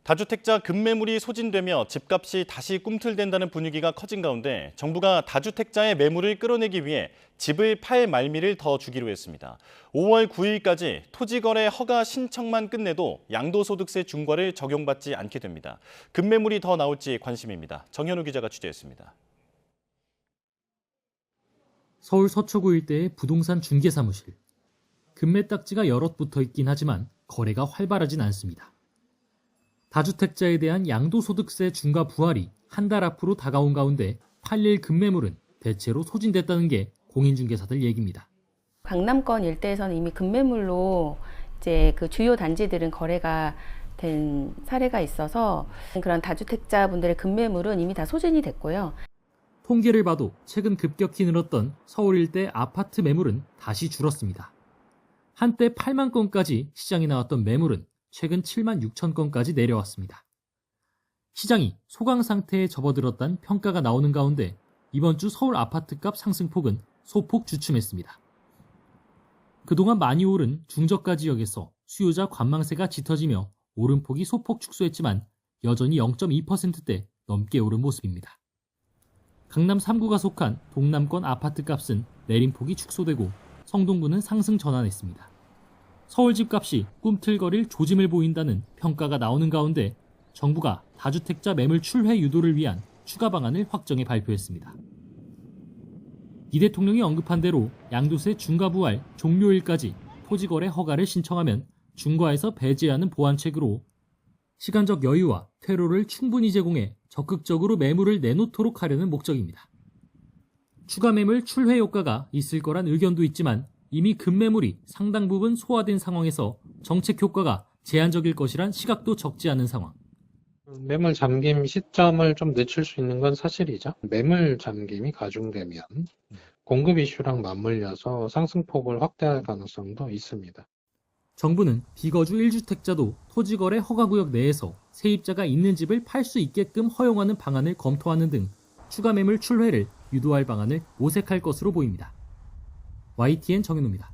다주택자 급매물이 소진되며 집값이 다시 꿈틀댄다는 분위기가 커진 가운데 정부가 다주택자의 매물을 끌어내기 위해 집을 팔 말미를 더 주기로 했습니다. 5월 9일까지 토지거래 허가 신청만 끝내도 양도소득세 중과를 적용받지 않게 됩니다. 급매물이 더 나올지 관심입니다. 정현우 기자가 취재했습니다. 서울 서초구 일대의 부동산 중개사무실. 급매 딱지가 여럿 붙어 있긴 하지만 거래가 활발하진 않습니다. 다주택자에 대한 양도소득세 중과 부활이 한 달 앞으로 다가온 가운데 팔릴 급매물은 대체로 소진됐다는 게 공인중개사들 얘기입니다. 강남권 일대에서는 이미 급매물로 이제 그 주요 단지들은 거래가 된 사례가 있어서 그런 다주택자분들의 급매물은 이미 다 소진이 됐고요. 통계를 봐도 최근 급격히 늘었던 서울 일대 아파트 매물은 다시 줄었습니다. 한때 8만 건까지 시장에 나왔던 매물은 최근 7만 6천 건까지 내려왔습니다. 시장이 소강 상태에 접어들었다는 평가가 나오는 가운데 이번 주 서울 아파트값 상승폭은 소폭 주춤했습니다. 그동안 많이 오른 중저가 지역에서 수요자 관망세가 짙어지며 오름폭이 소폭 축소했지만 여전히 0.2%대 넘게 오른 모습입니다. 강남 3구가 속한 동남권 아파트값은 내림폭이 축소되고 성동구는 상승 전환했습니다. 서울 집값이 꿈틀거릴 조짐을 보인다는 평가가 나오는 가운데 정부가 다주택자 매물 출회 유도를 위한 추가 방안을 확정해 발표했습니다. 이 대통령이 언급한 대로 양도세 중과 부활 종료일까지 토지거래 허가를 신청하면 중과에서 배제하는 보완책으로 시간적 여유와 퇴로를 충분히 제공해 적극적으로 매물을 내놓도록 하려는 목적입니다. 추가 매물 출회 효과가 있을 거란 의견도 있지만 이미 급매물이 상당 부분 소화된 상황에서 정책 효과가 제한적일 것이란 시각도 적지 않은 상황. 매물 잠김 시점을 좀 늦출 수 있는 건 사실이죠. 매물 잠김이 가중되면 공급 이슈랑 맞물려서 상승폭을 확대할 가능성도 있습니다. 정부는 비거주 1주택자도 토지거래 허가구역 내에서 세입자가 있는 집을 팔 수 있게끔 허용하는 방안을 검토하는 등 추가 매물 출회를 유도할 방안을 모색할 것으로 보입니다. YTN 정현우입니다.